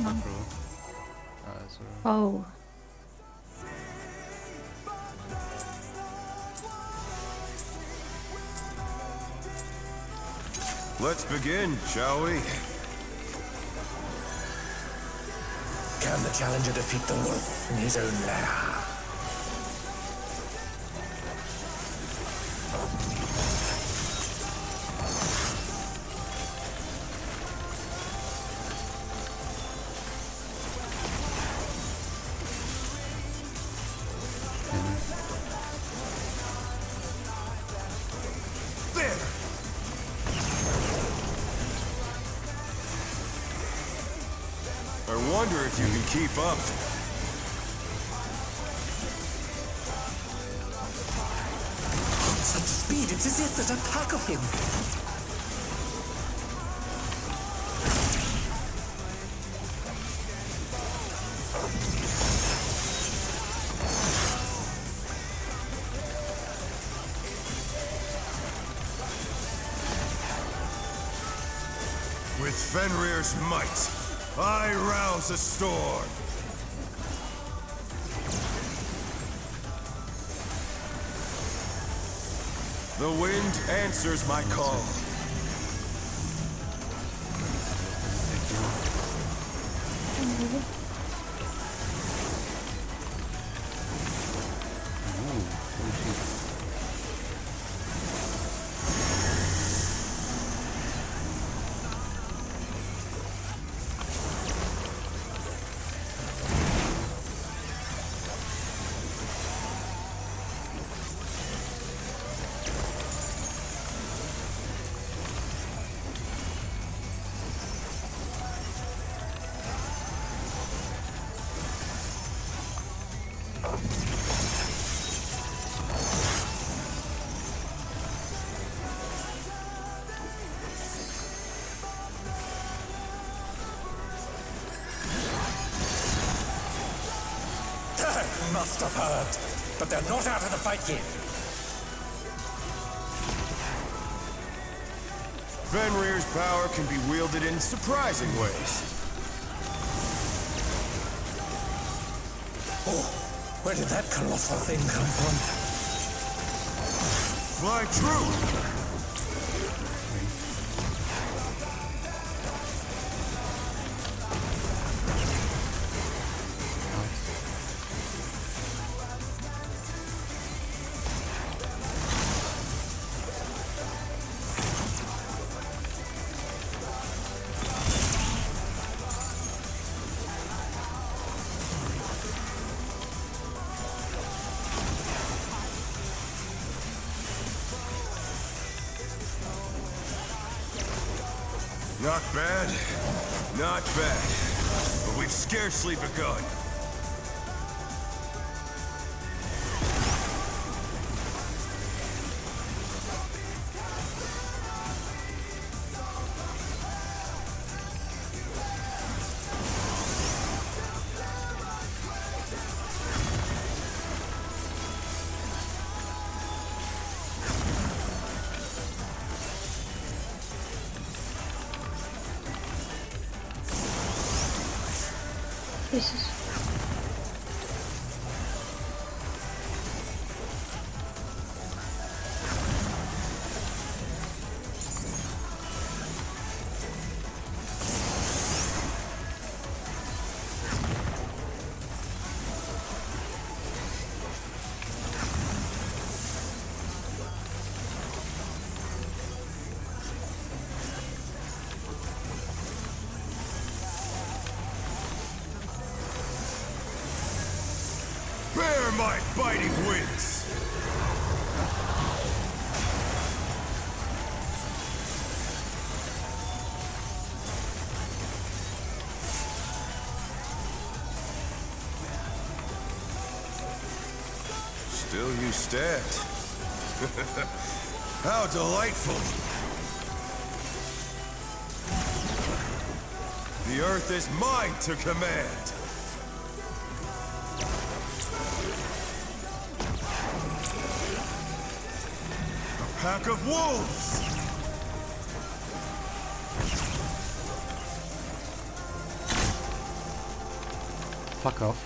No. Bro. Also. Oh. Let's begin, shall we? Can the challenger defeat the wolf in his own lair? There! I wonder if you can keep up. Such speed, it's as if there's a pack of him. With Fenrir's might, I rouse a storm. The wind answers my call. Must have heard, but they're not out of the fight yet. Fenrir's power can be wielded in surprising ways. Oh, where did that colossal thing come from? Fly true! Not bad, not bad, but we've scarcely begun. Jesus. Bear my biting wings! Still you stand. How delightful! The earth is mine to command! A pack of wolves! fuck off.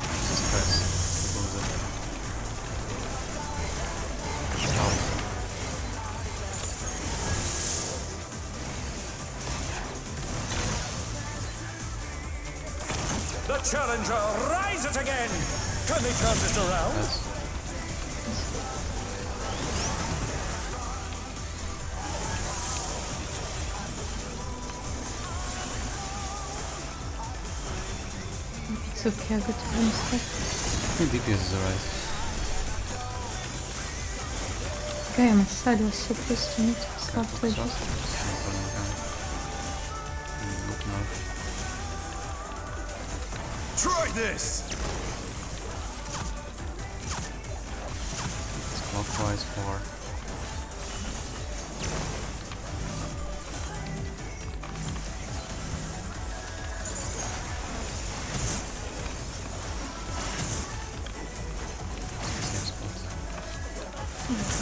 Jesus Christ. What was it? Ow. The challenger rises again! Can they turn this around? Yes. It's okay, I got to do stuff. I think DPS is alright. The guy on my side was so close to me to start to Focus just... off. No problem, okay. Look north. Try this! It's clockwise 4.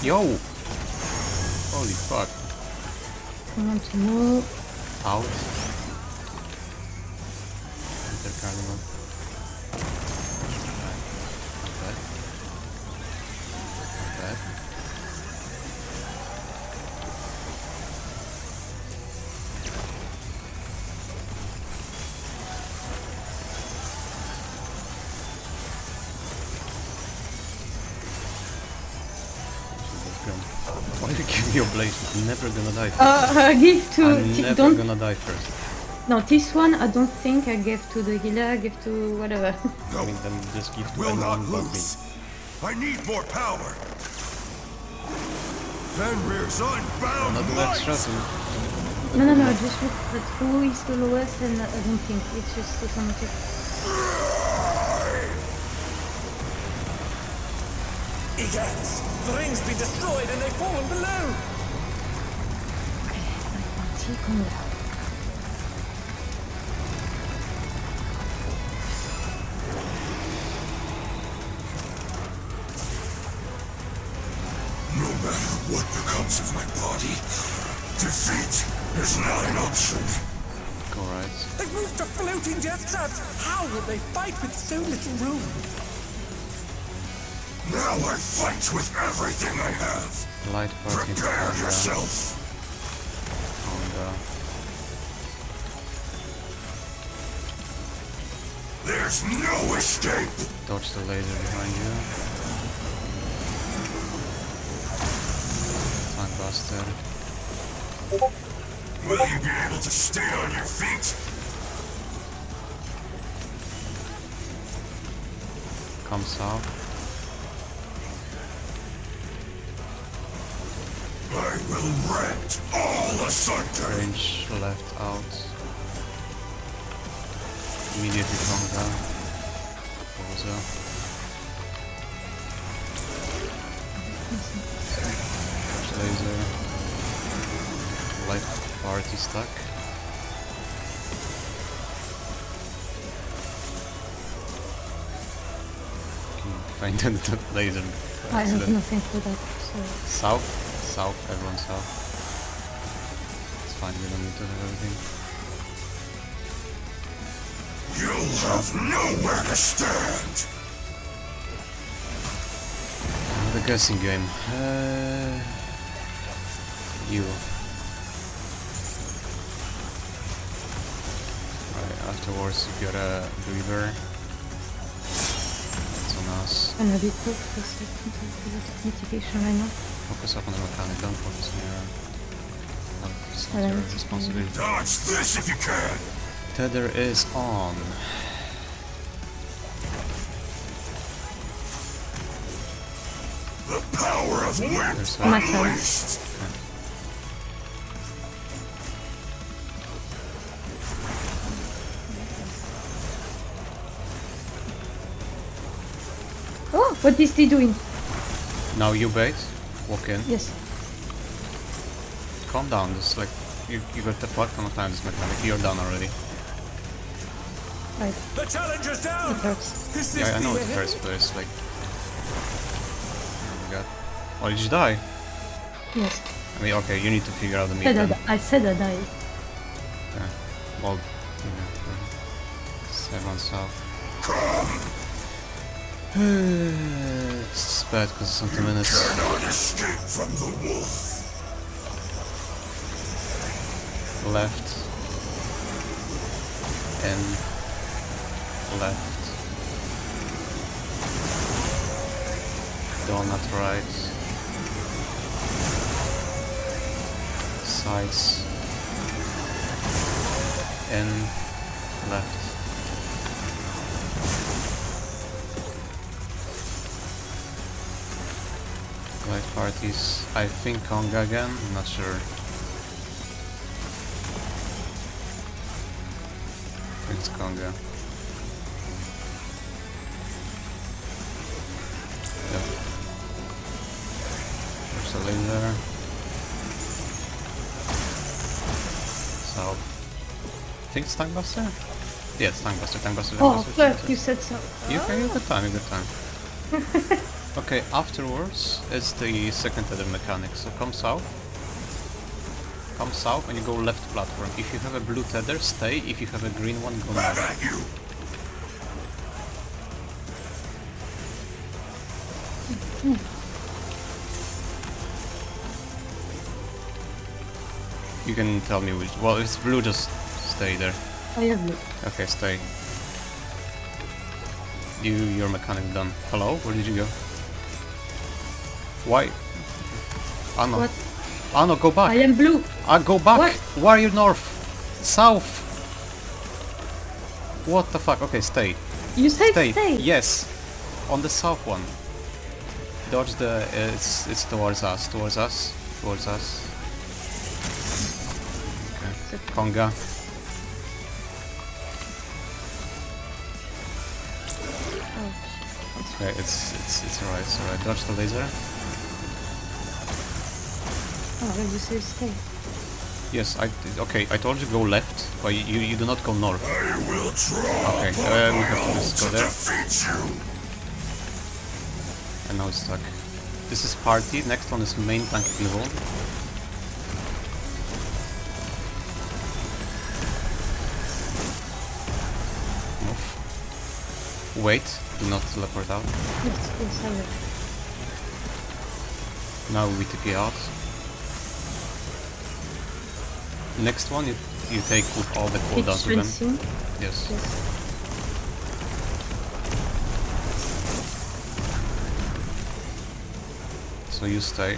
Yo! Holy fuck. I want to move. Out. Enter Cardinal. Not bad. Not bad. Why do you give me a blaze? I'm never gonna die first. Give to... I'm never don't... gonna die first. No, this one I don't think I gave to the healer, I gave to whatever. I mean, then just give to Will not anyone but me. lose. I need more power. Fenrir's unbound Not might. extra to... No, just look at who is the lowest and I don't think, it's just automatic. Egads! The ring's been destroyed and they've fallen below! Okay, like party, come down. No matter what becomes of my body, defeat is not an option. Alright. They've moved to floating death traps! How will they fight with so little room? Now I fight with everything I have. Light party Prepare on yourself. the... There's no escape. Dodge the laser behind you. Time buster. Will you be able to stay on your feet? Comes out. I will rend all asunder. Range left out. Immediately Konga. Boza. Touch laser. Light party stuck. Can you find the laser? I have Accident. nothing for that, so... South? South, everyone south. It's fine, we don't need to have everything. You'll have nowhere to stand. The guessing game. You. Right, afterwards you got a breather. That's on us. I'm a bit tough because I don't have a lot of mitigation right now. Focus up on the mechanic, don't focus on your... No, it's I not don't your know. responsibility. Dodge this if you can. Tether is on. The power of wind There's My side. unleashed. Oh, what is he doing? Now you bait, walk in. Yes. Calm down, just like you got the fuck ton of time this mechanic, you're done already. Right, The challenger's down! it hurts. Is this Yeah, I know the it's end? first place, like... Oh my god. Oh, did you die? Yes. I mean, okay, you need to figure out the meat Said then. I said I died. Okay. Well, yeah. Everyone south. It's bad because it's on 2 minutes. Cannot escape from the wolf. Left. In. Left. Donut right. Sides. In. Left. Glide parties. I think Conga again, I'm not sure. It's Conga. Yep. There's a laser. South. I think it's Tankbuster? Yeah, it's Tankbuster, Tankbuster, Oh, Tankbuster. fuck, you said so. You have a good time, a good time. Okay, afterwards is the second tether mechanic, so come south. Come south and you go left platform. If you have a blue tether, stay. If you have a green one, go Mad north. at you. You can tell me which. Well, if it's blue, just stay there. I have blue. Okay, stay. Your mechanic done. Hello? Where did you go? Why? Anno. What? Anno, go back! I am blue. Go back! What? Why are you north? South! What the fuck? Okay, stay. You said Stay. stay. Yes. On the south one. Dodge the... it's towards us. Towards us. Towards us. Okay. Conga. Oh, Okay, it's alright, it's alright. Dodge the laser. oh, you said stay. Yes, okay, I told you go left, but you do not go north. I will draw Okay, we have to just go there. defeat you. And now it's stuck. This is party, next one is main tank involved. Move. Wait, do not teleport out. Yes, yes, I will. Now we TP out. Next one you take with all the cooldowns with them. Rinsing. Yes. Yes. So you stay.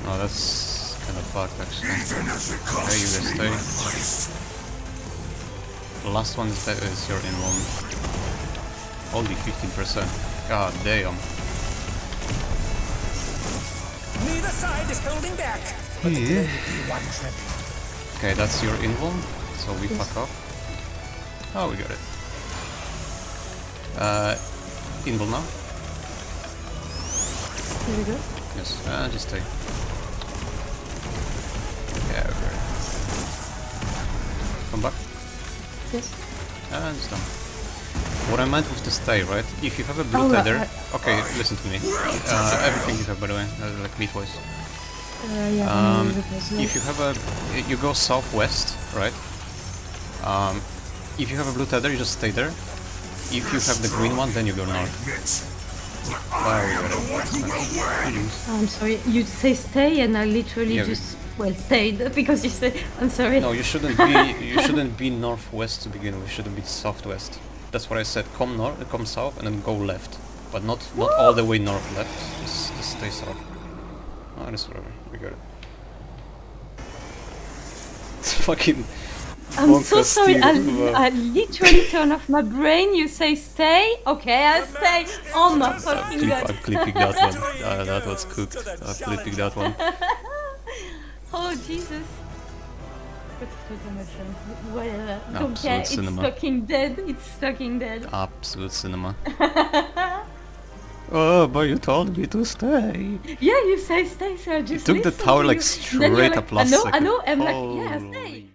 Oh, that's kind of fucked actually. Even if it Okay, you costs guys me stay. my life. The last one is your in one. Only 15%. God damn. Neither side is holding back. But Yeah. there will be one champion. Okay, that's your invuln, so we fuck off. Oh, we got it. Invuln now? Here we go. Yes, just stay. Yeah, we got it. Come back. Yes. And it's done. What I meant was to stay, right? If you have a blue Oh, tether... Okay, listen to me. Everything you have, by the way, like meat voice. Yeah, because, like, If you have a... You go southwest, right? If you have a blue tether, you just stay there. If you have the green one, then you go north. Admit, but Oh, I we am got the one who will win. I'm sorry, you say stay and I literally Yeah, just, well, stayed because you said, I'm sorry. No, you shouldn't be. You shouldn't be northwest to begin with. You shouldn't be southwest. That's what I said. Come north, come south, and then go left, but not all the way north left. Just stay south. Oh, that's whatever. We got it. It's fucking. I'm so bonkers, sorry, Steve. I literally turn off my brain, you say stay, okay, I stay. Oh my fucking god. I'm clipping that one. That was cooked. I'm clipping that one. Oh Jesus. Extra commotion. Well, don't Absolute care, it's cinema. fucking dead, it's fucking dead. Absolute cinema. Oh, but you told me to stay. Yeah, you say stay, so I just You took the listen tower to like you. Then you're straight up last I second. know, I'm like, yeah, stay. Holy